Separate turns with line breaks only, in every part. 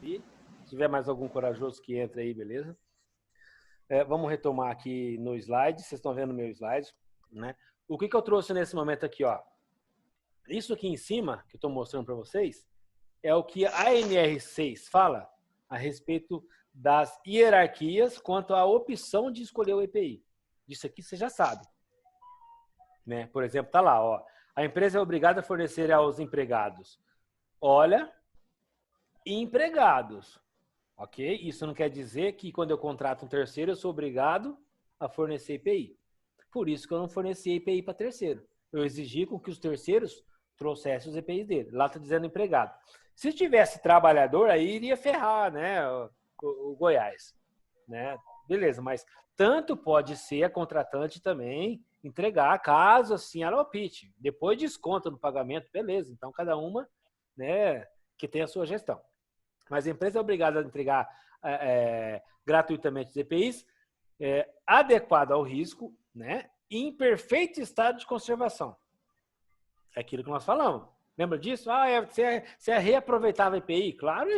Se tiver mais algum corajoso que entre aí, beleza? Vamos retomar aqui no slide. Vocês estão vendo o meu slide, né? O que eu trouxe nesse momento aqui, ó? Isso aqui em cima, que eu estou mostrando para vocês, é o que a NR6 fala a respeito das hierarquias quanto à opção de escolher o EPI. Disso aqui você já sabe, né? Por exemplo, tá lá, ó. A empresa é obrigada a fornecer aos empregados, olha, empregados, ok? Isso não quer dizer que quando eu contrato um terceiro eu sou obrigado a fornecer EPI. Por isso que eu não forneci EPI para terceiro. Eu exigi com que os terceiros trouxessem os EPIs dele. Lá está dizendo empregado. Se tivesse trabalhador, aí iria ferrar, né, o Goiás, né? Beleza, mas tanto pode ser a contratante também entregar, caso assim ela opte. Depois desconta no pagamento, beleza. Então, cada uma, né, que tem a sua gestão. Mas a empresa é obrigada a entregar gratuitamente os EPIs adequado ao risco, né, em perfeito estado de conservação. É aquilo que nós falamos. Lembra disso? Você reaproveitava EPI? Claro,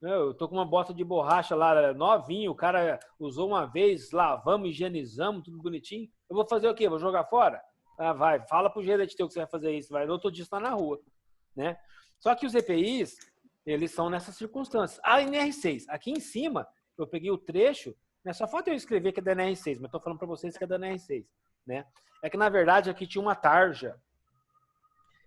eu tô com uma bota de borracha lá, novinho, o cara usou uma vez, lavamos, higienizamos, tudo bonitinho. Eu vou fazer o quê? Vou jogar fora? Ah, vai, fala pro gerente teu que você vai fazer isso, vai, no outro dia você tá na rua, né? Só que os EPIs, eles são nessas circunstâncias. A NR6, aqui em cima, eu peguei o trecho, né? Só falta eu escrever que é da NR6, mas tô falando para vocês que é da NR6, né? É que, na verdade, aqui tinha uma tarja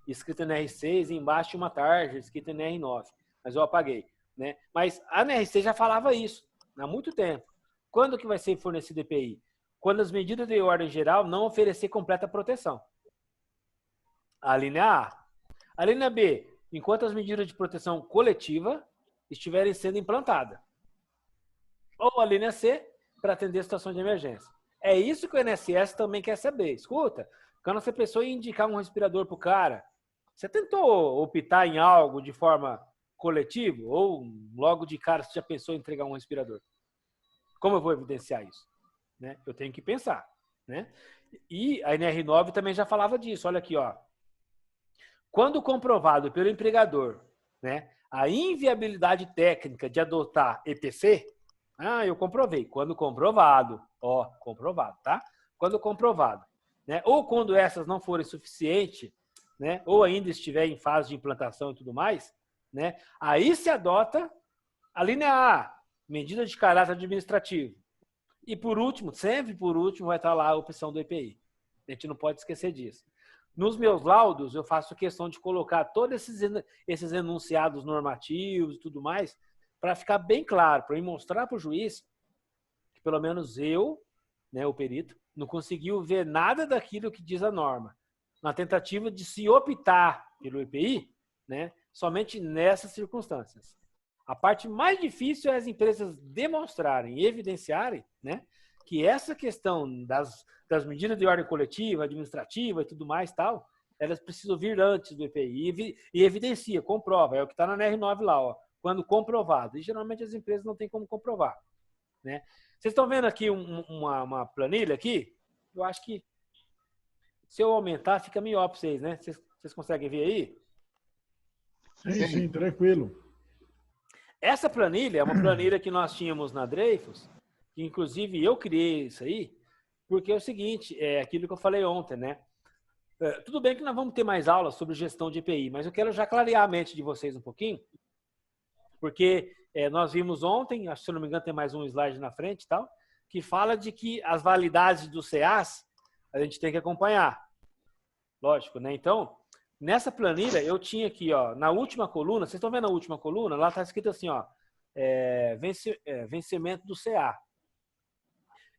escrita NR6 e embaixo tinha uma tarja escrita NR9, mas eu apaguei, né? Mas a NR6 já falava isso há muito tempo. Quando que vai ser fornecido EPI? Quando as medidas de ordem geral não oferecer completa proteção. A linha A. A linha B, enquanto as medidas de proteção coletiva estiverem sendo implantadas. Ou a linha C, para atender situações de emergência. É isso que o INSS também quer saber. Escuta, quando essa pessoa ia indicar um respirador para o cara, você tentou optar em algo de forma coletiva? Ou logo de cara você já pensou em entregar um respirador? Como eu vou evidenciar isso? Né? Eu tenho que pensar. Né? E a NR9 também já falava disso. Olha aqui, ó. Quando comprovado pelo empregador, né, a inviabilidade técnica de adotar EPC, eu comprovei. Quando comprovado, comprovado, tá? Quando comprovado, né? Ou quando essas não forem suficientes, né? Ou ainda estiver em fase de implantação e tudo mais, né? Aí se adota a linha A, medida de caráter administrativo. E por último, sempre por último, vai estar lá a opção do EPI. A gente não pode esquecer disso. Nos meus laudos, eu faço questão de colocar todos esses enunciados normativos e tudo mais, para ficar bem claro, para eu mostrar para o juiz que pelo menos eu, né, o perito, não conseguiu ver nada daquilo que diz a norma, na tentativa de se optar pelo EPI, né, somente nessas circunstâncias. A parte mais difícil é as empresas demonstrarem e evidenciarem, né, que essa questão das medidas de ordem coletiva, administrativa e tudo mais, tal, elas precisam vir antes do EPI e evidencia, comprova. É o que está na NR9 lá, ó, quando comprovado. E geralmente as empresas não têm como comprovar. Né? Vocês estão vendo aqui uma planilha aqui? Eu acho que se eu aumentar, fica melhor para vocês, né? Vocês conseguem ver aí?
Sim, tranquilo.
Essa planilha é uma planilha que nós tínhamos na Dreyfus, que inclusive eu criei isso aí, porque é o seguinte, é aquilo que eu falei ontem, né? Tudo bem que nós vamos ter mais aulas sobre gestão de EPI, mas eu quero já clarear a mente de vocês um pouquinho, porque nós vimos ontem, acho que se eu não me engano tem mais um slide na frente e tal, que fala de que as validades do CAs a gente tem que acompanhar. Lógico, né? Então, nessa planilha eu tinha aqui, ó, na última coluna, vocês estão vendo a última coluna? Lá está escrito assim, ó, vencimento do CA.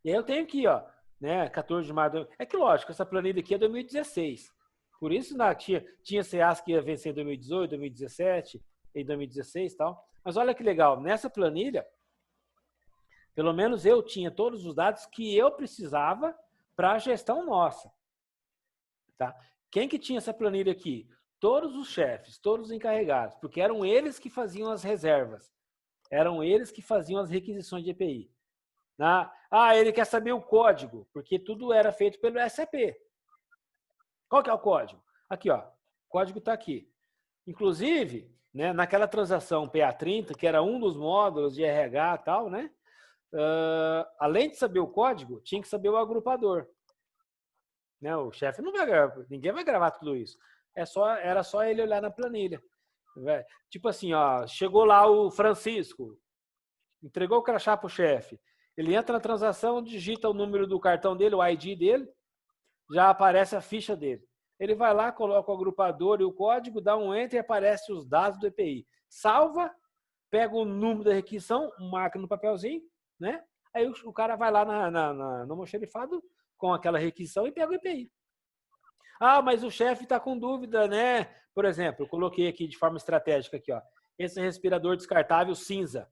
E aí eu tenho aqui, ó, né, 14 de maio. É que lógico, essa planilha aqui é 2016. Por isso tinha CAs que ia vencer em 2018, 2017, em 2016 e tal. Mas olha que legal, nessa planilha, pelo menos eu tinha todos os dados que eu precisava para a gestão nossa. Tá? Quem que tinha essa planilha aqui? Todos os chefes, todos os encarregados, porque eram eles que faziam as reservas. Eram eles que faziam as requisições de EPI. Ele quer saber o código, porque tudo era feito pelo SAP. Qual que é o código? Aqui, ó. O código está aqui. Inclusive, né? Naquela transação PA30, que era um dos módulos de RH e tal, né? Além de saber o código, tinha que saber o agrupador. Né? O chefe não vai gravar, ninguém vai gravar tudo isso. Era só ele olhar na planilha. Tipo assim, ó, chegou lá o Francisco, entregou o crachá para o chefe. Ele entra na transação, digita o número do cartão dele, o ID dele, já aparece a ficha dele. Ele vai lá, coloca o agrupador e o código, dá um enter e aparece os dados do EPI. Salva, pega o número da requisição, marca no papelzinho, né? Aí o cara vai lá no almoxarifado com aquela requisição e pega o EPI. Ah, mas o chefe está com dúvida, né? Por exemplo, eu coloquei aqui de forma estratégica aqui, ó, esse respirador descartável cinza.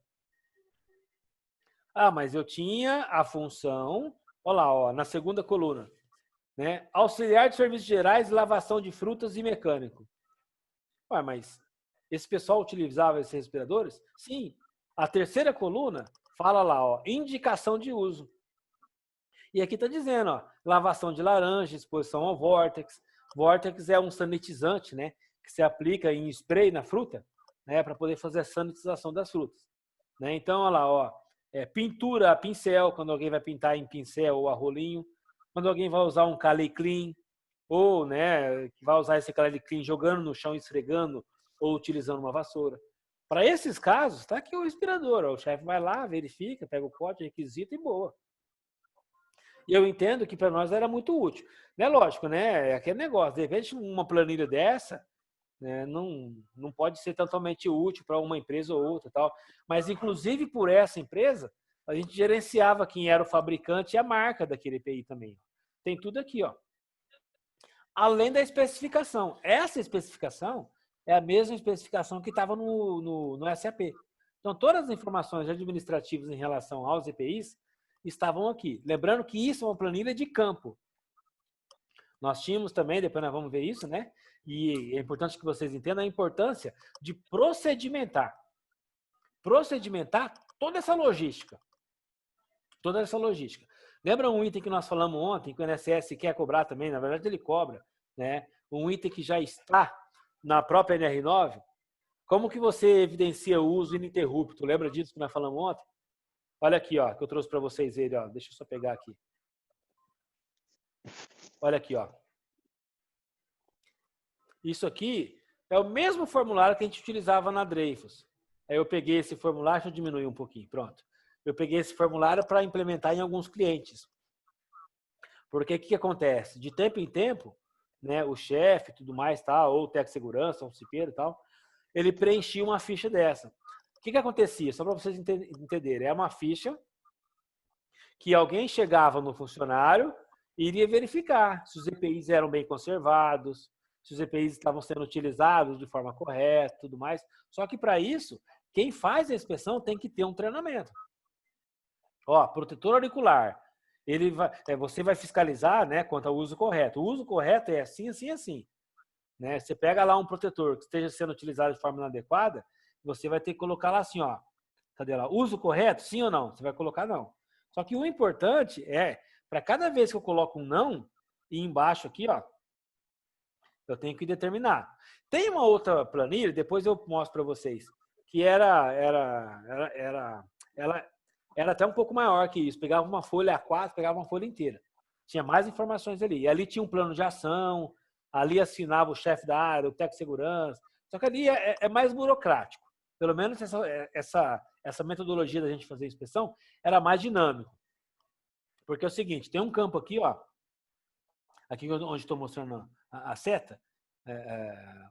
Ah, mas eu tinha a função, olha lá, ó, na segunda coluna, né? Auxiliar de serviços gerais, lavação de frutas e mecânico. Ué, mas esse pessoal utilizava esses respiradores? Sim. A terceira coluna fala lá, ó, indicação de uso. E aqui está dizendo, ó, lavação de laranja, exposição ao Vortex. Vortex é um sanitizante, né? Que se aplica em spray na fruta, né? Para poder fazer a sanitização das frutas. Né? Então, olha lá, ó, pintura a pincel, quando alguém vai pintar em pincel ou a rolinho. Quando alguém vai usar um Cali Clean, ou né, vai usar esse Cali Clean jogando no chão, esfregando, ou utilizando uma vassoura. Para esses casos, está aqui o respirador. Ó, o chefe vai lá, verifica, pega o código, requisita e boa. E eu entendo que para nós era muito útil. Né? Lógico, né? É aquele negócio. De repente, uma planilha dessa, né, não pode ser totalmente útil para uma empresa ou outra. Tal. Mas, inclusive, por essa empresa, a gente gerenciava quem era o fabricante e a marca daquele EPI também. Tem tudo aqui, ó. Além da especificação. Essa especificação é a mesma especificação que estava no SAP. Então, todas as informações administrativas em relação aos EPIs estavam aqui. Lembrando que isso é uma planilha de campo. Nós tínhamos também, depois nós vamos ver isso, né? E é importante que vocês entendam a importância de procedimentar. Procedimentar toda essa logística. Toda essa logística. Lembra um item que nós falamos ontem, que o INSS quer cobrar também? Na verdade, ele cobra, né? Um item que já está na própria NR9. Como que você evidencia o uso ininterrupto? Lembra disso que nós falamos ontem? Olha aqui, ó, que eu trouxe para vocês ele, ó. Deixa eu só pegar aqui. Olha aqui, ó. Isso aqui é o mesmo formulário que a gente utilizava na Dreyfus. Aí eu peguei esse formulário, deixa eu diminuir um pouquinho, pronto. Eu peguei esse formulário para implementar em alguns clientes. Porque o que acontece? De tempo em tempo, né, o chefe e tudo mais, tá, ou o técnico de segurança, ou o cipeiro e tal, ele preenchia uma ficha dessa. O que acontecia? Só para vocês entenderem. É uma ficha que alguém chegava no funcionário e iria verificar se os EPIs eram bem conservados, se os EPIs estavam sendo utilizados de forma correta, tudo mais. Só que para isso, quem faz a inspeção tem que ter um treinamento. Ó, protetor auricular. Você vai fiscalizar, né, quanto ao uso correto. O uso correto é assim, assim, assim. Né? Você pega lá um protetor que esteja sendo utilizado de forma inadequada, você vai ter que colocar lá assim, ó. Cadê lá? Uso correto? Sim ou não? Você vai colocar não. Só que o importante é, para cada vez que eu coloco um não, e embaixo aqui, ó, eu tenho que determinar. Tem uma outra planilha, depois eu mostro para vocês, que ela era até um pouco maior que isso. Pegava uma folha A4, pegava uma folha inteira. Tinha mais informações ali. E ali tinha um plano de ação, ali assinava o chefe da área, o técnico de segurança. Só que ali é mais burocrático. Pelo menos essa metodologia da gente fazer inspeção era mais dinâmico. Porque é o seguinte, tem um campo aqui, ó, aqui onde estou mostrando a seta,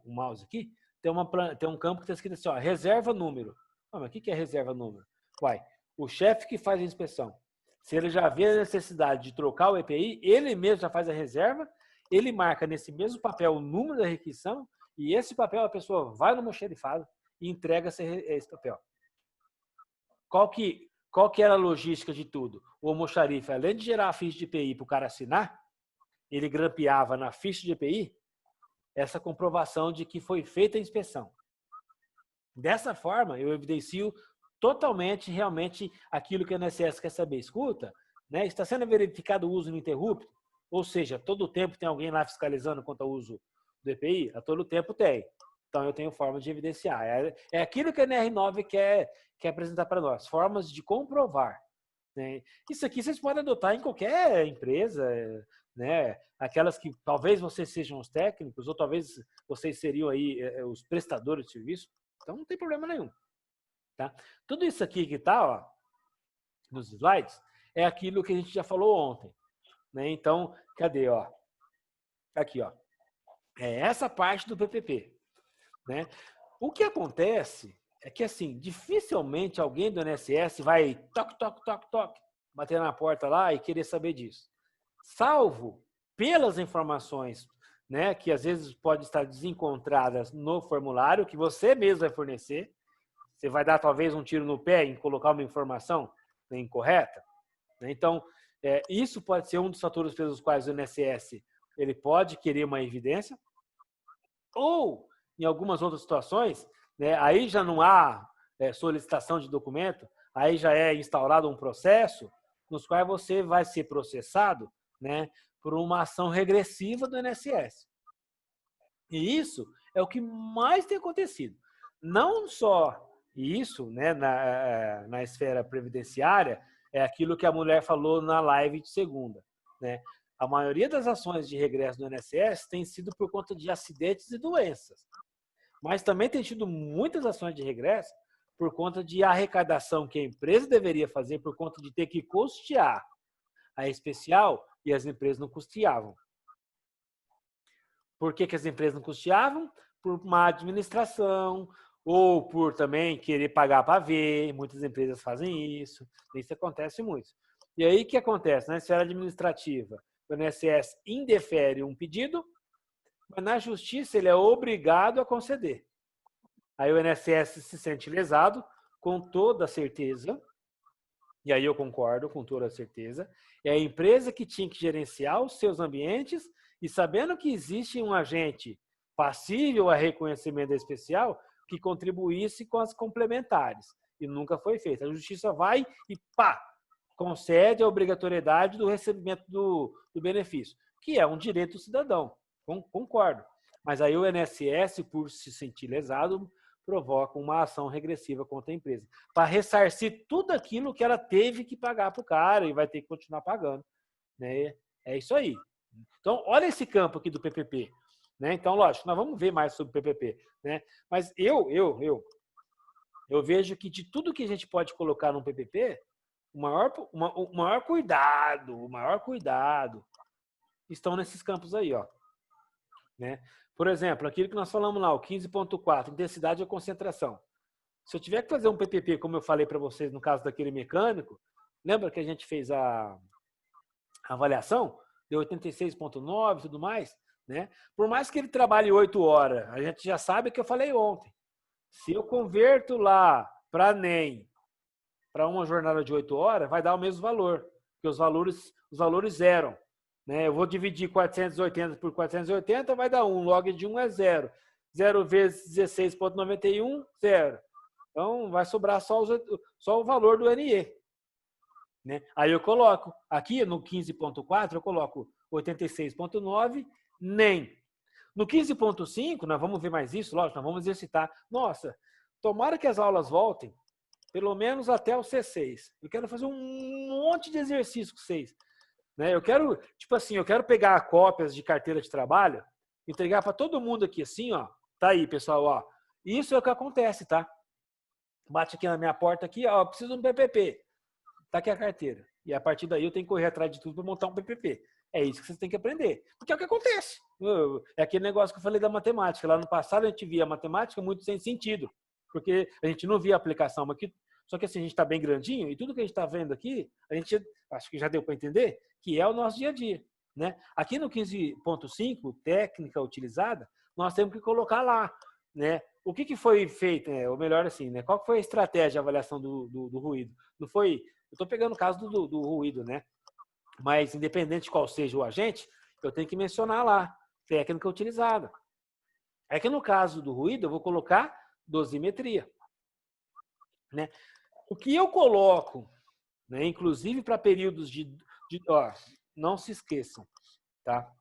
o mouse aqui, tem um campo que está escrito assim, ó, reserva número. Ah, mas o que é reserva número? Uai, o chefe que faz a inspeção, se ele já vê a necessidade de trocar o EPI, ele mesmo já faz a reserva, ele marca nesse mesmo papel o número da requisição e esse papel a pessoa vai no almoxarifado e entrega esse papel. Qual que era a logística de tudo? O almoxarife, além de gerar a ficha de EPI para o cara assinar, ele grampeava na ficha de EPI essa comprovação de que foi feita a inspeção. Dessa forma, eu evidencio totalmente, realmente, aquilo que a INSS quer saber. Escuta, né, está sendo verificado o uso ininterrupto? Ou seja, todo o tempo tem alguém lá fiscalizando quanto ao uso do EPI? A todo tempo tem. então eu tenho formas de evidenciar. É aquilo que a NR9 quer apresentar para nós, formas de comprovar. Né? Isso aqui vocês podem adotar em qualquer empresa, né? Aquelas que talvez vocês sejam os técnicos, ou talvez vocês seriam aí os prestadores de serviço, então não tem problema nenhum. Tá? Tudo isso aqui que está, ó, nos slides, é aquilo que a gente já falou ontem. Né? Então, cadê? Ó? Aqui, ó. É essa parte do PPP. Né? O que acontece é que, assim, dificilmente alguém do INSS vai toque, toque, toque, toque, bater na porta lá e querer saber disso. Salvo pelas informações, né, que às vezes pode estar desencontradas no formulário, que você mesmo vai fornecer. Você vai dar talvez um tiro no pé em colocar uma informação, né, incorreta. Né? Então, isso pode ser um dos fatores pelos quais o INSS ele pode querer uma evidência. Ou, em algumas outras situações, né, aí já não há solicitação de documento, aí já é instaurado um processo nos quais você vai ser processado, né, por uma ação regressiva do INSS. E isso é o que mais tem acontecido. Não só isso, né, na esfera previdenciária, é aquilo que a mulher falou na live de segunda. Né? A maioria das ações de regresso do INSS tem sido por conta de acidentes e doenças. Mas também tem tido muitas ações de regresso por conta de arrecadação que a empresa deveria fazer por conta de ter que custear a especial e as empresas não custeavam. Por que as empresas não custeavam? Por má administração ou por também querer pagar para ver. Muitas empresas fazem isso. Isso acontece muito. E aí o que acontece? Na esfera administrativa, o INSS indefere um pedido, mas na justiça ele é obrigado a conceder. Aí o INSS se sente lesado com toda a certeza, e aí eu concordo com toda a certeza, é a empresa que tinha que gerenciar os seus ambientes e sabendo que existe um agente passível a reconhecimento especial que contribuísse com as complementares. E nunca foi feito. A justiça vai e pá, concede a obrigatoriedade do recebimento do benefício, que é um direito do cidadão. Concordo. Mas aí o INSS, por se sentir lesado, provoca uma ação regressiva contra a empresa, para ressarcir tudo aquilo que ela teve que pagar para o cara e vai ter que continuar pagando. Né? É isso aí. Então, olha esse campo aqui do PPP. Né? Então, lógico, nós vamos ver mais sobre o PPP. Né? Mas eu vejo que de tudo que a gente pode colocar no PPP, o maior cuidado estão nesses campos aí. Ó. Né? Por exemplo, aquilo que nós falamos lá, o 15.4, intensidade ou concentração. Se eu tiver que fazer um PPP, como eu falei para vocês no caso daquele mecânico, lembra que a gente fez a avaliação? Deu 86.9 e tudo mais? Né? Por mais que ele trabalhe 8 horas, a gente já sabe o que eu falei ontem. Se eu converto lá para NEM, para uma jornada de 8 horas, vai dar o mesmo valor, porque os valores zeram. Né? Eu vou dividir 480 por 480, vai dar 1. Log de 1 é 0. 0 vezes 16.91, 0. Então, vai sobrar só o valor do NE. Né? Aí eu coloco, aqui no 15.4, eu coloco 86.9, NEM. No 15.5, nós vamos ver mais isso, lógico, nós vamos exercitar. Nossa, tomara que as aulas voltem, pelo menos até o C6. Eu quero fazer um monte de exercício com vocês. Né? Eu quero, tipo assim, eu quero pegar cópias de carteira de trabalho, entregar para todo mundo aqui assim, ó. Tá aí, pessoal, ó. Isso é o que acontece, tá? Bate aqui na minha porta aqui, ó, preciso de um PPP. Tá aqui a carteira. E a partir daí eu tenho que correr atrás de tudo para montar um PPP. É isso que vocês têm que aprender. Porque é o que acontece. É aquele negócio que eu falei da matemática. Lá no passado a gente via a matemática muito sem sentido. Porque a gente não via a aplicação. Mas só que assim, a gente está bem grandinho e tudo que a gente está vendo aqui, a gente acho que já deu para entender que é o nosso dia a dia. Né? Aqui no 15.5, técnica utilizada, nós temos que colocar lá. Né? O que foi feito, ou melhor assim, né? Qual foi a estratégia de avaliação do ruído? Não foi... Eu estou pegando o caso do ruído, né? Mas, independente de qual seja o agente, eu tenho que mencionar lá, técnica utilizada. É que no caso do ruído, eu vou colocar dosimetria. Né? O que eu coloco, né, inclusive para períodos ó, não se esqueçam, tá?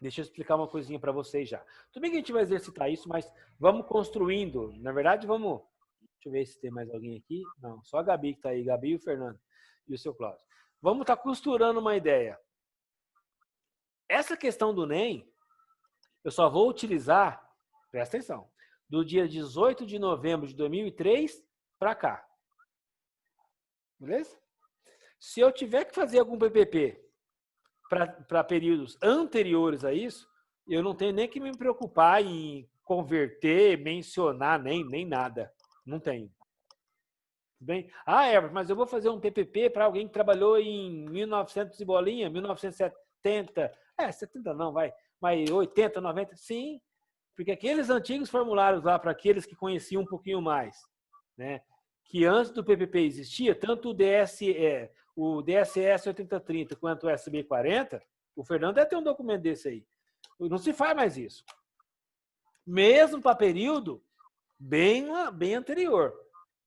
Deixa eu explicar uma coisinha para vocês já. Tudo bem que a gente vai exercitar isso, mas vamos construindo. Na verdade, vamos... Deixa eu ver se tem mais alguém aqui. Não, só a Gabi que está aí. Gabi e o Fernando. E o seu Cláudio. Vamos estar costurando uma ideia. Essa questão do NEM, eu só vou utilizar, presta atenção, do dia 18 de novembro de 2003 para cá. Beleza? Se eu tiver que fazer algum PPP para períodos anteriores a isso, eu não tenho nem que me preocupar em converter, mencionar, nem nada. Não tenho. Bem, Everton, mas eu vou fazer um PPP para alguém que trabalhou em 1900 e bolinha, 1970. 70 não, vai. Mas 80, 90, sim. Porque aqueles antigos formulários lá para aqueles que conheciam um pouquinho mais, né? Que antes do PPP existia, tanto o DSS 8030 quanto o SB 40, o Fernando deve ter um documento desse aí. Não se faz mais isso. Mesmo para período bem anterior.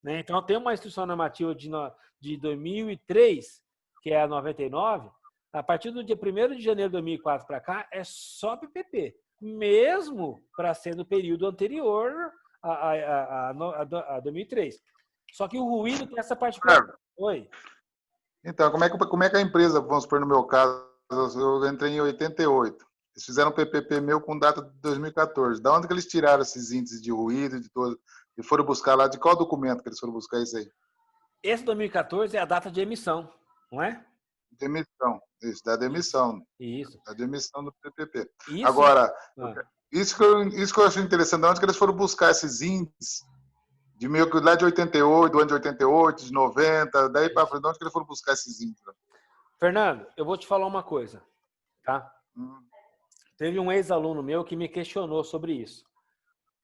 Né? Então, tem uma instrução normativa de 2003, que é a 99, a partir do dia 1º de janeiro de 2004 para cá, é só PPP. Mesmo para ser no período anterior a 2003. Só que o ruído tem essa particularidade. Oi.
Então, como é que a empresa, vamos supor, no meu caso, eu entrei em 88. Eles fizeram um PPP meu com data de 2014. Da onde que eles tiraram esses índices de ruído de todo, e foram buscar lá? De qual documento que eles foram buscar isso aí?
Esse 2014 é a data de emissão, não é?
Demissão. Isso, da demissão.
Isso.
Da demissão do PPP.
Isso.
Agora, isso que eu achei interessante, de onde que eles foram buscar esses índices de meio que lá de 88, do ano de 88, de 90, daí para frente, de onde que eles foram buscar esses índices?
Fernando, eu vou te falar uma coisa, tá? Teve um ex-aluno meu que me questionou sobre isso.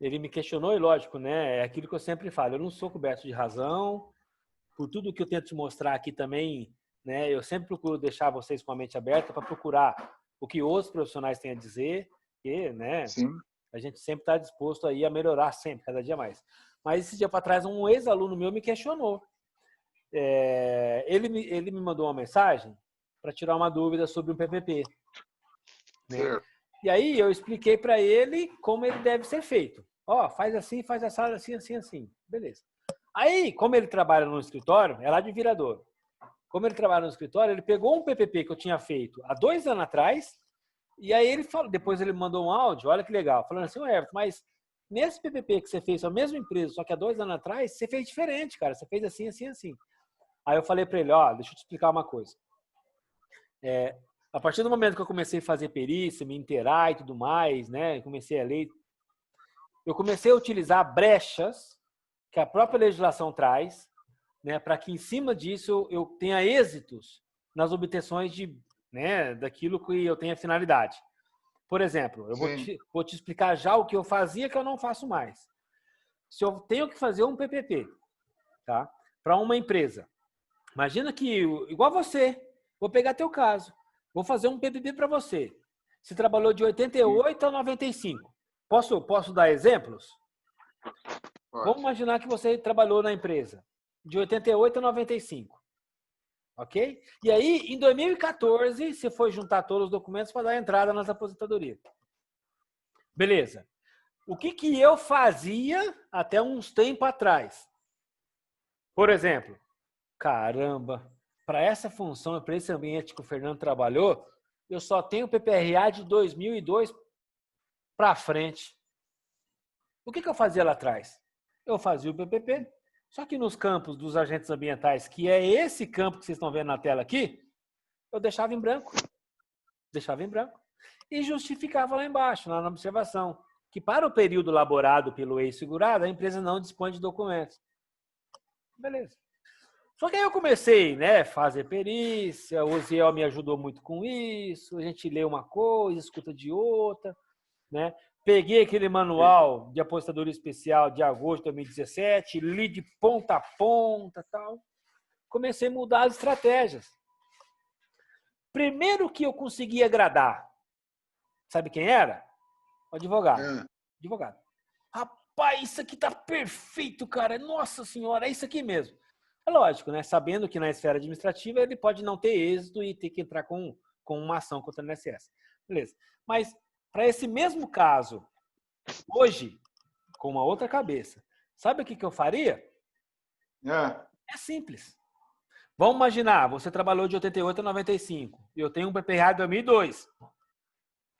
Ele me questionou e, lógico, né? É aquilo que eu sempre falo. Eu não sou coberto de razão. Por tudo que eu tento te mostrar aqui também, né? Eu sempre procuro deixar vocês com a mente aberta para procurar o que outros profissionais têm a dizer. E, né?
Sim.
A gente sempre está disposto aí a melhorar sempre, cada dia mais. Mas esse dia para trás, um ex-aluno meu me questionou. Ele me mandou uma mensagem para tirar uma dúvida sobre um PPP. Né? E aí eu expliquei para ele como ele deve ser feito. Faz assim, faz assim, assim, assim. Beleza. Aí, como ele trabalha no escritório, é lá de Viradouro. Como ele trabalha no escritório, ele pegou um PPP que eu tinha feito há 2 anos atrás, e aí ele falou, depois ele mandou um áudio, olha que legal, falando assim, Everton, mas nesse PPP que você fez com a mesma empresa, só que há 2 anos atrás, você fez diferente, cara. Você fez assim, assim, assim. Aí eu falei para ele, deixa eu te explicar uma coisa. A partir do momento que eu comecei a fazer perícia, me inteirar e tudo mais, né? Comecei a ler. Eu comecei a utilizar brechas que a própria legislação traz, né? Para que em cima disso eu tenha êxitos nas obtenções daquilo que eu tenho a finalidade. Por exemplo, eu vou te explicar já o que eu fazia que eu não faço mais. Se eu tenho que fazer um PPP, tá? Para uma empresa. Imagina que, igual você, vou pegar teu caso. Vou fazer um PPP para você. Você trabalhou de 88 a 95. Posso dar exemplos? Pode. Vamos imaginar que você trabalhou na empresa de 88 a 95. Ok? E aí, em 2014, você foi juntar todos os documentos para dar entrada nas aposentadorias. Beleza. O que eu fazia até uns tempos atrás? Por exemplo, caramba, para essa função, para esse ambiente que o Fernando trabalhou, eu só tenho PPRA de 2002 para frente. O que eu fazia lá atrás? Eu fazia o PPP, só que nos campos dos agentes ambientais, que é esse campo que vocês estão vendo na tela aqui, eu deixava em branco. Deixava em branco. E justificava lá embaixo, na observação, que para o período elaborado pelo ex-segurado, a empresa não dispõe de documentos. Beleza. Só que aí eu comecei, a fazer perícia, o Ziel me ajudou muito com isso, a gente lê uma coisa, escuta de outra, né? Peguei aquele manual de aposentadoria especial de agosto de 2017, li de ponta a ponta, tal. Comecei a mudar as estratégias. Primeiro que eu consegui agradar, sabe quem era? O advogado. Advogado. Rapaz, isso aqui tá perfeito, cara. Nossa senhora, é isso aqui mesmo. É lógico, né? Sabendo que na esfera administrativa ele pode não ter êxito e ter que entrar com uma ação contra o INSS. Beleza. Mas, para esse mesmo caso, hoje, com uma outra cabeça, sabe o que eu faria? É simples. Vamos imaginar, você trabalhou de 88 a 95 e eu tenho um PPR de 2002.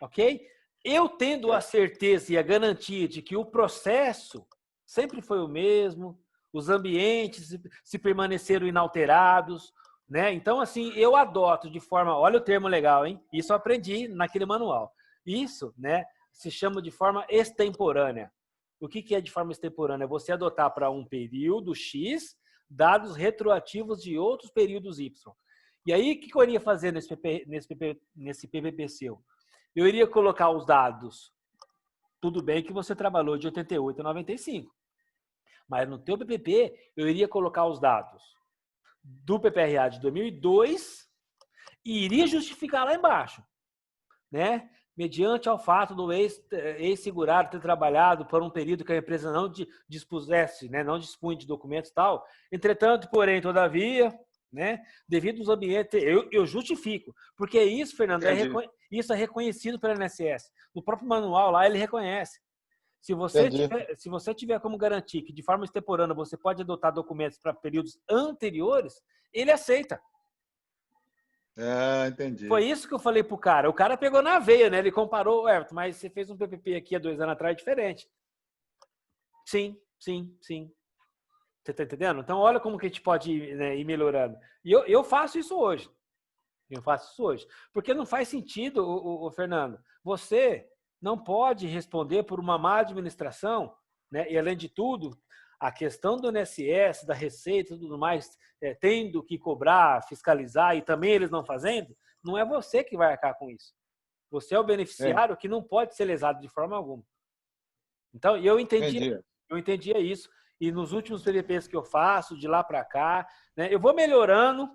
Ok? Eu tendo a certeza e a garantia de que o processo sempre foi o mesmo, os ambientes se permaneceram inalterados, né? Então, assim, eu adoto de forma... Olha o termo legal, hein? Isso eu aprendi naquele manual. Isso, né, se chama de forma extemporânea. O que é de forma extemporânea? É você adotar para um período X dados retroativos de outros períodos Y. E aí, o que eu iria fazer nesse PPP seu? Eu iria colocar os dados. Tudo bem que você trabalhou de 88 a 95. Mas no teu PPP, eu iria colocar os dados do PPRA de 2002 e iria justificar lá embaixo, né? Mediante ao fato do ex-segurado ter trabalhado por um período que a empresa não dispusesse, né? Não dispunha de documentos e tal. Entretanto, porém, todavia, né? Devido aos ambientes, eu justifico. Porque isso, Fernando, isso é reconhecido pela INSS. No próprio manual lá, ele reconhece. Se você tiver como garantir que de forma extemporânea você pode adotar documentos para períodos anteriores, ele aceita.
Entendi.
Foi isso que eu falei pro cara. O cara pegou na veia, né? Ele comparou, Everton, mas você fez um PPP aqui há 2 anos atrás diferente. Sim. Você tá entendendo? Então, olha como que a gente pode ir, né, ir melhorando. E eu faço isso hoje. Porque não faz sentido, o Fernando, você não pode responder por uma má administração, né? E, além de tudo, a questão do INSS, da Receita e tudo mais, tendo que cobrar, fiscalizar e também eles não fazendo, não é você que vai arcar com isso. Você é o beneficiário que não pode ser lesado de forma alguma. Então, eu entendia isso. E nos últimos PPPs que eu faço, de lá para cá, né, eu vou melhorando,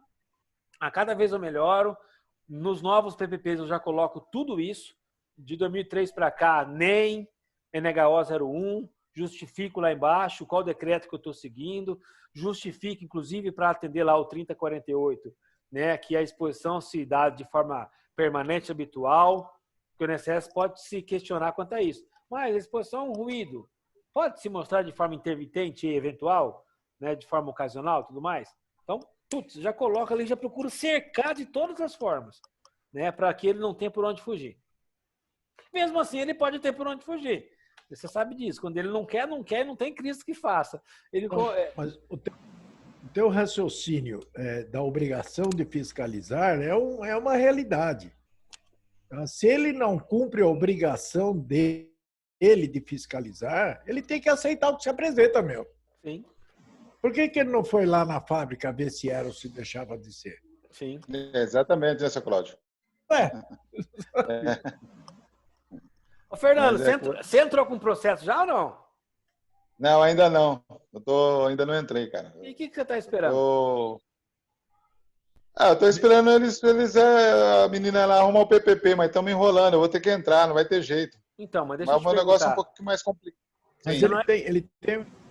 a cada vez eu melhoro. Nos novos PPPs eu já coloco tudo isso. De 2003 para cá, NEM, NHO 01, justifico lá embaixo qual decreto que eu estou seguindo, justifico, inclusive, para atender lá o 3048, né, que a exposição se dá de forma permanente, habitual, que o INSS pode se questionar quanto a isso. Mas a exposição é um ruído. Pode se mostrar de forma intermitente e eventual, né, de forma ocasional e tudo mais. Então, já coloca ali, já procura cercar de todas as formas, né, para que ele não tenha por onde fugir. Mesmo assim, ele pode ter por onde fugir. Você sabe disso. Quando ele não quer, e não tem Cristo que faça.
Mas o teu raciocínio da obrigação de fiscalizar é uma realidade. Se ele não cumpre a obrigação dele de fiscalizar, ele tem que aceitar o que se apresenta, meu.
Sim.
Por que ele não foi lá na fábrica ver se era ou se deixava de ser?
Sim.
Exatamente, né, seu Cláudio?
Ô, Fernando, você entrou com o processo já ou não?
Não, ainda não. Ainda não entrei, cara.
E o que você está esperando?
Eu tô esperando a menina lá arrumar o PPP, mas estão me enrolando. Eu vou ter que entrar, não vai ter jeito.
Então, mas deixa eu te perguntar.
O negócio é um pouco mais complicado.
Mas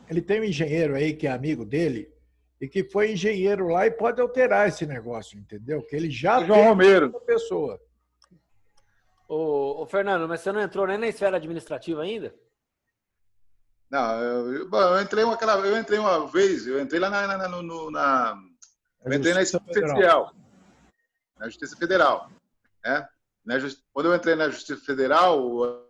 ele tem um engenheiro aí que é amigo dele e que foi engenheiro lá e pode alterar esse negócio, entendeu? Que ele já
João Romero.
Uma pessoa.
Ô, Fernando, mas você não entrou nem na esfera administrativa ainda?
Não, eu entrei uma vez, eu entrei lá eu entrei na Justiça Federal. Na Justiça Federal. Né? Quando eu entrei na Justiça Federal, o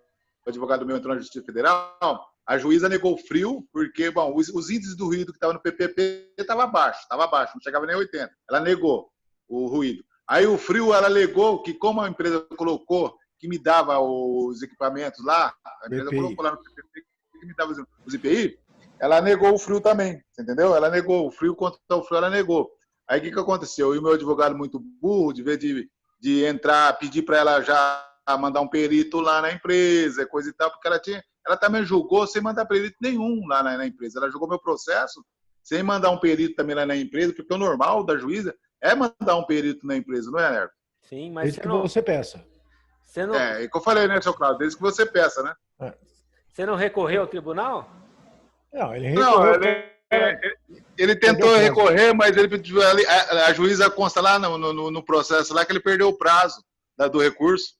advogado meu entrou na Justiça Federal, a juíza negou frio, porque os índices do ruído que estavam no PPP estavam baixo, não chegava nem a 80. Ela negou o ruído. Aí o frio, ela alegou que como a empresa colocou que me dava os equipamentos lá, a empresa colocou lá no PPP que me dava os IPI, ela negou o frio também, entendeu? Ela negou o frio contra o frio, ela negou. Aí o que aconteceu? E o meu advogado muito burro, de vez de entrar, pedir para ela já mandar um perito lá na empresa, coisa e tal, porque ela também julgou sem mandar perito nenhum lá na empresa. Ela julgou meu processo sem mandar um perito também lá na empresa, porque o normal da juíza é mandar um perito na empresa, não é, Nervo?
Sim, mas
desde que você peça.
É que eu falei, né, seu Cláudio? Desde que você peça, né?
Você não recorreu ao tribunal?
Não, ele recorreu.
Ele tentou recorrer, mas ele pediu, a juíza consta lá no processo lá que ele perdeu o prazo do recurso.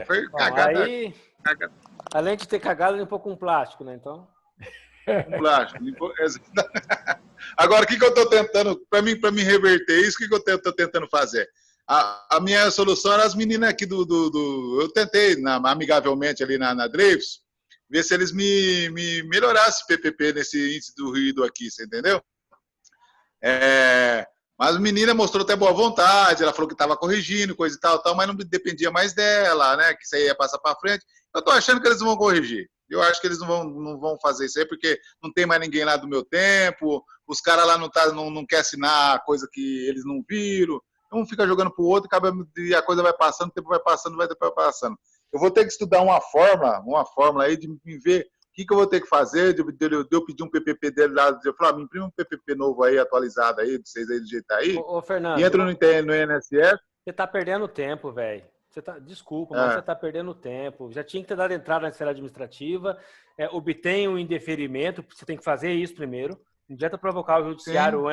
Foi
Bom,
cagada,
aí,
cagada
além de ter cagado, limpou com plástico, né? Então,
com plástico. Agora, o que eu estou tentando, para mim reverter isso, o que eu estou tentando fazer? A minha solução era as meninas aqui eu tentei, amigavelmente ali na Dreyfus, ver se eles me melhorassem PPP nesse índice do ruído aqui, você entendeu? Mas a menina mostrou até boa vontade, ela falou que estava corrigindo, coisa e tal, mas não dependia mais dela, né? Que isso aí ia passar para frente. Eu tô achando que eles não vão corrigir. Eu acho que eles não vão fazer isso aí, porque não tem mais ninguém lá do meu tempo, os caras lá não querem assinar coisa que eles não viram, um fica jogando pro outro e a coisa vai passando, o tempo vai passando, vai passando. Eu vou ter que estudar uma fórmula aí de me ver o que eu vou ter que fazer, de eu pedir um PPP dele lá, eu falar, me imprime um PPP novo aí, atualizado aí, de vocês aí do jeito aí,
ô Fernando,
e entra no INSS.
você tá perdendo tempo, velho. Desculpa, mas você tá perdendo tempo. Já tinha que ter dado entrada na esfera administrativa, obtém um indeferimento, você tem que fazer isso primeiro. Não adianta provocar o judiciário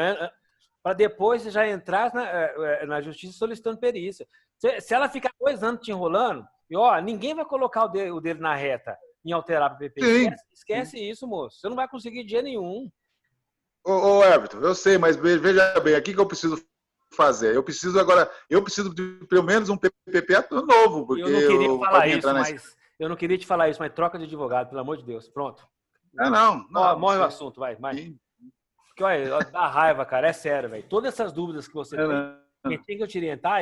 para depois você já entrar na justiça solicitando perícia. Se ela ficar 2 anos te enrolando, ninguém vai colocar o dedo na reta em alterar o PPP. Esquece isso, moço. Você não vai conseguir dinheiro nenhum.
Ô, Everton, eu sei, mas veja bem, aqui que eu preciso fazer. Eu preciso de pelo menos um PPP novo, porque
eu não queria falar isso, eu não queria te falar isso, mas troca de advogado, pelo amor de Deus. Pronto.
Não.
Morre o assunto, vai. Porque, olha, dá raiva, cara, é sério, velho. Todas essas dúvidas que você tem que eu te orientar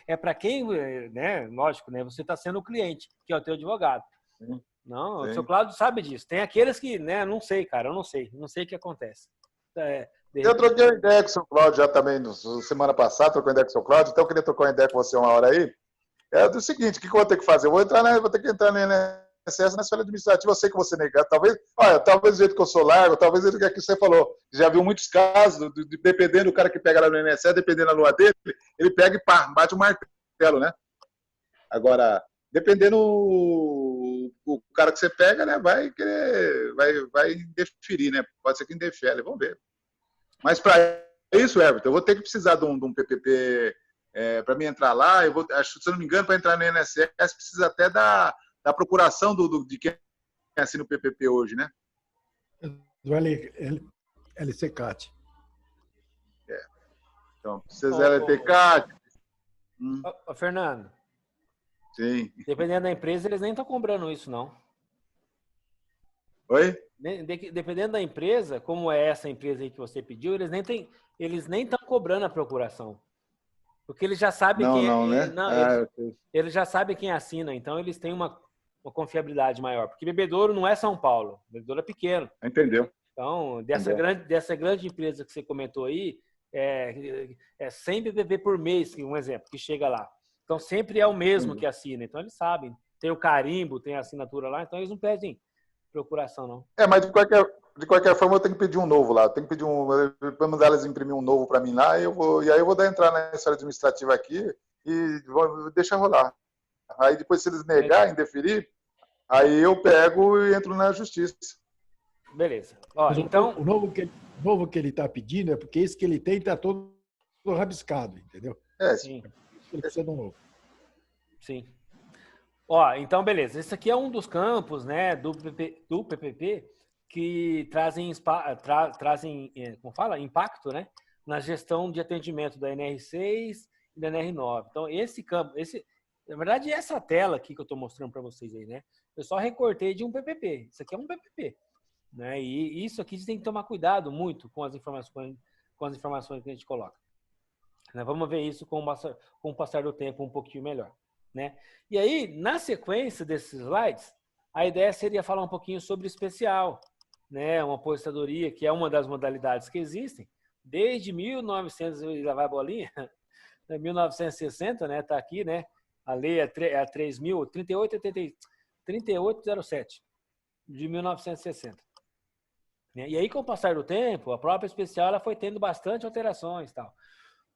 é para quem, né? Lógico, né? Você está sendo o cliente, que é o teu advogado. Sim. Não, o seu Cláudio sabe disso. Tem aqueles que, né? Não sei, cara, eu não sei o que acontece.
Eu troquei ideia com o seu Cláudio já também, semana passada, troquei ideia com o seu Cláudio, então eu queria trocar uma ideia com você uma hora aí. É do seguinte, o que eu vou ter que fazer? Eu vou ter que entrar no INSS, na esfera administrativa, eu sei que você negar. Talvez do jeito que eu sou largo, talvez ele que você falou. Já viu muitos casos, dependendo do cara que pega lá no INSS, dependendo da lua dele, ele pega e pá, bate o martelo, né? Agora, dependendo o cara que você pega, né, vai indeferir, né? Pode ser que indefere, vamos ver. Mas para isso, Everton, eu vou ter que precisar de um PPP para mim entrar lá. Acho, se eu não me engano, para entrar no INSS, precisa até da procuração de quem assina o PPP hoje, né?
Do LCCAT.
Então, precisa LTCAT.
Fernando.
Sim.
Dependendo da empresa, eles nem estão cobrando isso, não.
Oi?
Dependendo da empresa, como é essa empresa aí que você pediu, eles nem estão cobrando a procuração. Porque eles já sabem eles já sabem quem assina, então eles têm uma confiabilidade maior. Porque Bebedouro não é São Paulo, Bebedouro é pequeno.
Entendeu?
Então, dessa grande empresa que você comentou aí, é 100 BBB por mês, um exemplo, que chega lá. Então, sempre é o mesmo que assina. Então, eles sabem. Tem o carimbo, tem a assinatura lá, então eles não pedem procuração, não.
Mas de qualquer forma eu tenho que pedir um novo lá. Eu tenho que pedir vamos mandar elas imprimir um novo para mim lá, e aí eu vou entrar na esfera administrativa aqui e vou deixar rolar. Aí depois, se eles negarem, indeferir, aí eu pego e entro na justiça.
Beleza. Então,
o novo que ele está pedindo é porque esse que ele tem está todo rabiscado, entendeu?
Sim.
Ele precisa de um novo.
Sim. Então, beleza. Esse aqui é um dos campos, né, do PPP que trazem como fala? Impacto, né, na gestão de atendimento da NR6 e da NR9. Então, esse campo, na verdade, essa tela aqui que eu estou mostrando para vocês aí, né, eu só recortei de um PPP. Isso aqui é um PPP, né, e isso aqui a gente tem que tomar cuidado muito com as informações que a gente coloca. Vamos ver isso com o passar do tempo um pouquinho melhor, né? E aí, na sequência desses slides, a ideia seria falar um pouquinho sobre especial, né? Uma aposentadoria que é uma das modalidades que existem desde 1900, lá vai a bolinha, 1960, né? Tá aqui, né? A lei é 3807 de 1960. E aí, com o passar do tempo, a própria especial ela foi tendo bastante alterações, tal.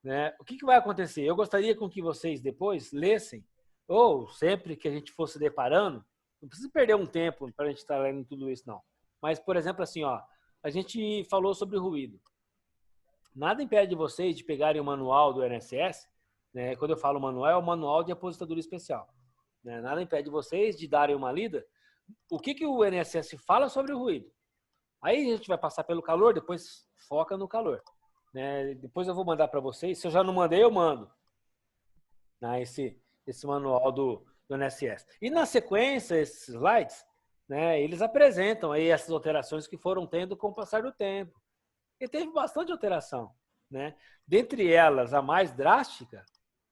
Né? O que vai acontecer? Eu gostaria com que vocês depois lessem, ou sempre que a gente fosse deparando, não precisa perder um tempo para a gente estar lendo tudo isso, não. Mas, por exemplo, assim, a gente falou sobre ruído. Nada impede vocês de pegarem o manual do INSS, né? Quando eu falo manual, é o manual de aposentadoria especial. né? Nada impede vocês de darem uma lida. O que o INSS fala sobre o ruído? Aí a gente vai passar pelo calor, depois foca no calor, né? Depois eu vou mandar para vocês. Se eu já não mandei, eu mando, né? Esse manual do INSS. E na sequência, esses slides, né, eles apresentam aí essas alterações que foram tendo com o passar do tempo. E teve bastante alteração, né? Dentre elas, a mais drástica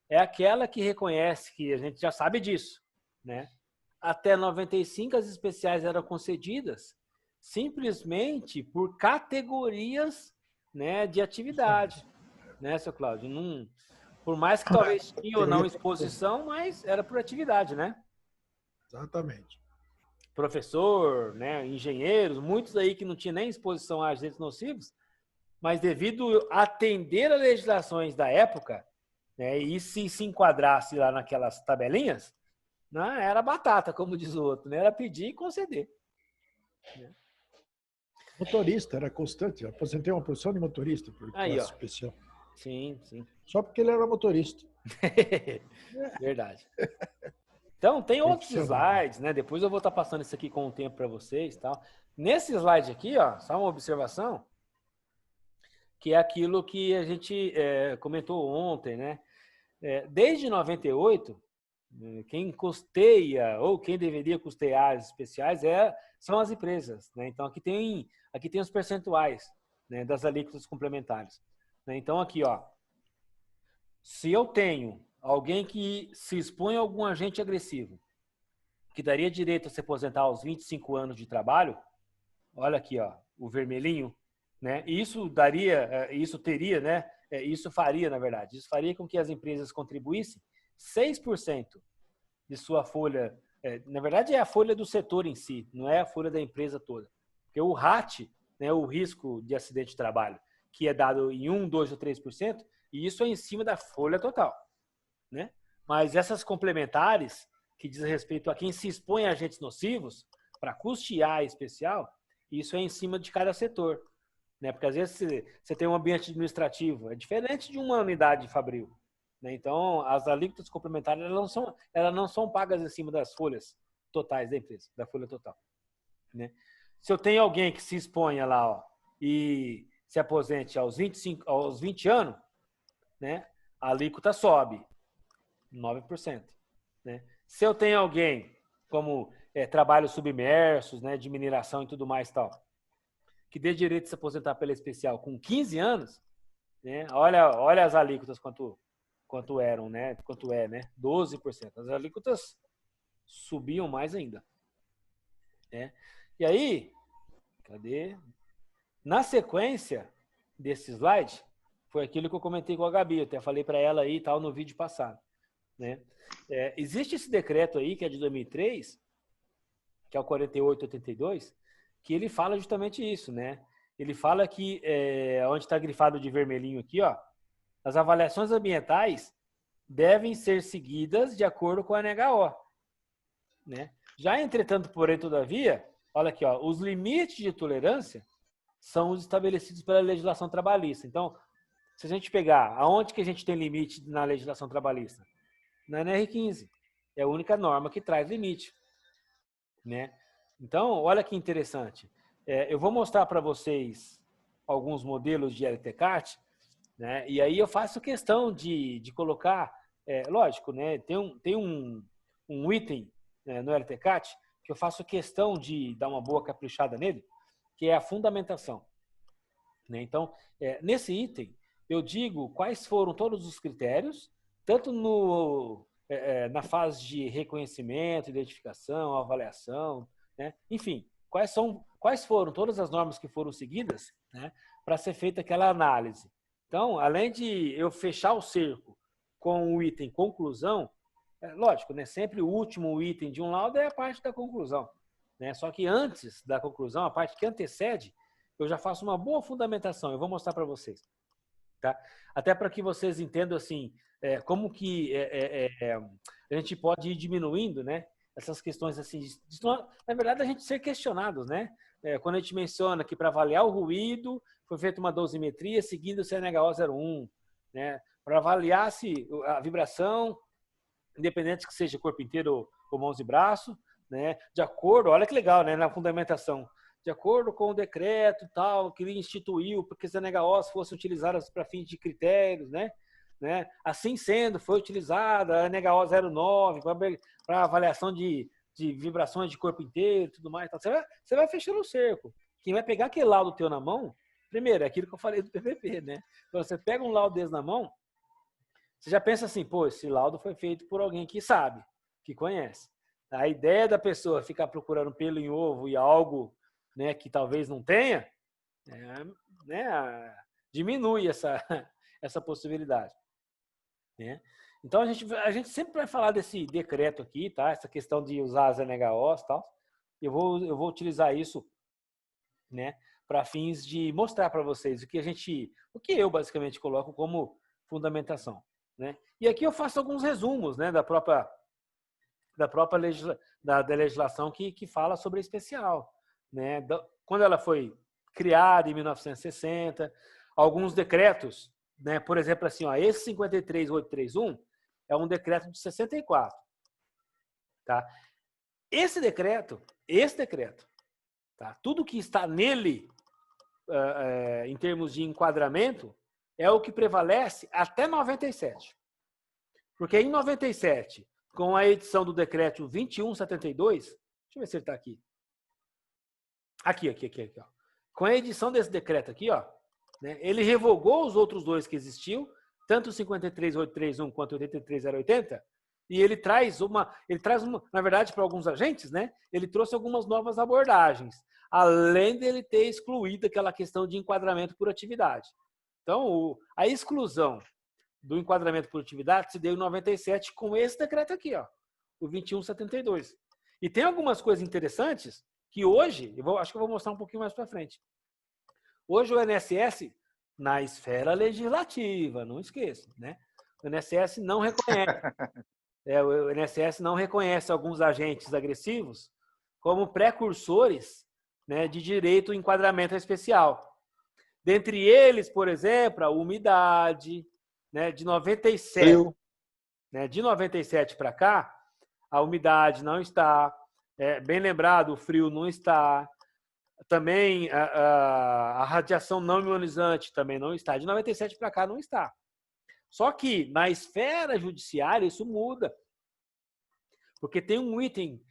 é aquela que reconhece, que a gente já sabe disso, né? Até 95 as especiais eram concedidas simplesmente por categorias, né, de atividade, né, seu Cláudio? Não, por mais que talvez tinha ou não exposição, mas era por atividade, né?
Exatamente.
Professor, né, engenheiros, muitos aí que não tinham nem exposição a agentes nocivos, mas devido a atender as legislações da época, né, e se enquadrasse lá naquelas tabelinhas, né, era batata, como diz o outro, né? Era pedir e conceder. Né?
Motorista, era constante. Eu aposentei uma posição de motorista por
Aí,
classe
ó.
especial.
Sim, sim.
Só porque ele era motorista.
Verdade. Então, tem outros slides, né? Depois eu vou estar passando isso aqui com o tempo para vocês e tal. Nesse slide aqui, ó, só uma observação, que é aquilo que a gente comentou ontem, né? Desde 98, quem custeia ou quem deveria custear as especiais são as empresas, né? Então, aqui tem os percentuais, né, das alíquotas complementares. Né? Então, aqui, ó, se eu tenho alguém que se expõe a algum agente agressivo, que daria direito a se aposentar aos 25 anos de trabalho, olha aqui, ó, o vermelhinho, né? Isso teria, né? Isso faria, na verdade, isso faria com que as empresas contribuíssem 6% de sua folha. Na verdade, é a folha do setor em si, não é a folha da empresa toda. Porque o RAT, né, o risco de acidente de trabalho, que é dado em 1, 2 ou 3%, e isso é em cima da folha total. Né? Mas essas complementares, que diz respeito a quem se expõe a agentes nocivos, para custear a especial, isso é em cima de cada setor. Né? Porque às vezes você tem um ambiente administrativo, é diferente de uma unidade fabril. Né? Então, as alíquotas complementares elas não são pagas em cima das folhas totais da empresa, da folha total. Né? Se eu tenho alguém que se exponha lá, ó, e se aposente aos 20 anos, né, a alíquota sobe 9%. Né? Se eu tenho alguém como trabalhos submersos, né, de mineração e tudo mais tal, que dê direito de se aposentar pela especial com 15 anos, né, olha as alíquotas quanto eram, né? Quanto é, né? 12%. As alíquotas subiam mais ainda. Né? E aí, cadê? Na sequência desse slide, foi aquilo que eu comentei com a Gabi, eu até falei para ela aí e tal no vídeo passado. Né? Existe esse decreto aí, que é de 2003, que é o 4882, que ele fala justamente isso, né? Ele fala que, onde está grifado de vermelhinho aqui, ó, as avaliações ambientais devem ser seguidas de acordo com a NHO. Né? Já, entretanto, porém, todavia, olha aqui, ó, os limites de tolerância são os estabelecidos pela legislação trabalhista. Então, se a gente pegar, aonde que a gente tem limite na legislação trabalhista? Na NR15. É a única norma que traz limite. Né? Então, olha que interessante. Eu vou mostrar para vocês alguns modelos de LTCAT, né? E aí eu faço questão de colocar, lógico, né? Tem um item, né, no LTCAT que eu faço questão de dar uma boa caprichada nele, que é a fundamentação. Né? Então, nesse item, eu digo quais foram todos os critérios, tanto na fase de reconhecimento, identificação, avaliação, né? Enfim, quais foram todas as normas que foram seguidas, né, para ser feita aquela análise. Então, além de eu fechar o cerco com o item conclusão, lógico, né, sempre o último item de um laudo é a parte da conclusão. Né? Só que antes da conclusão, a parte que antecede, eu já faço uma boa fundamentação. Eu vou mostrar para vocês. Tá? Até para que vocês entendam assim, como que a gente pode ir diminuindo, né, essas questões assim, na verdade a gente ser questionados, né? Quando a gente menciona que para avaliar o ruído foi feita uma dosimetria seguindo o CNHO 01, né? Para avaliar se a vibração, independente que seja corpo inteiro ou mãos e braços, né? De acordo, olha que legal, né? Na fundamentação, de acordo com o decreto tal que ele instituiu, porque as NHOs fossem utilizadas para fins de critérios, né? Assim sendo, foi utilizada a NHO 09 para avaliação de vibrações de corpo inteiro e tudo mais. Tal. Você vai fechando o cerco. Quem vai pegar aquele laudo teu na mão, primeiro, é aquilo que eu falei do PPP, né? Então, você pega um laudo desse na mão, você já pensa assim, pô, esse laudo foi feito por alguém que sabe, que conhece. A ideia da pessoa ficar procurando pelo em ovo e algo, né, que talvez não tenha, né, diminui essa possibilidade. Né? Então, a gente sempre vai falar desse decreto aqui, tá? Essa questão de usar as NHOs e tal. Eu vou utilizar isso, né, para fins de mostrar para vocês o que eu basicamente coloco como fundamentação. Né? E aqui eu faço alguns resumos, né, da legislação que fala sobre a especial. Né? Quando ela foi criada em 1960, alguns decretos, né? Por exemplo, assim, ó, esse 53831 é um decreto de 64. Tá? Esse decreto, tá? Tudo que está nele, em termos de enquadramento, é o que prevalece até 97. Porque em 97, com a edição do decreto 2172, deixa eu ver se ele está aqui. Aqui, ó. Com a edição desse decreto aqui, ó, né, ele revogou os outros dois que existiam, tanto o 53831 quanto o 83080, e ele traz uma, na verdade, para alguns agentes, né, ele trouxe algumas novas abordagens, além dele ter excluído aquela questão de enquadramento por atividade. Então, a exclusão do enquadramento por atividade se deu em 97 com esse decreto aqui, ó, o 2172. E tem algumas coisas interessantes que hoje, acho que eu vou mostrar um pouquinho mais para frente. Hoje o INSS, na esfera legislativa, não esqueça, né? O INSS não reconhece. O INSS não reconhece alguns agentes agressivos como precursores, né, de direito ao enquadramento especial. Dentre eles, por exemplo, a umidade, né, de 97, né, de 97 para cá, a umidade não está, bem lembrado, o frio não está, também a radiação não ionizante também não está, de 97 para cá não está. Só que na esfera judiciária isso muda, porque tem um item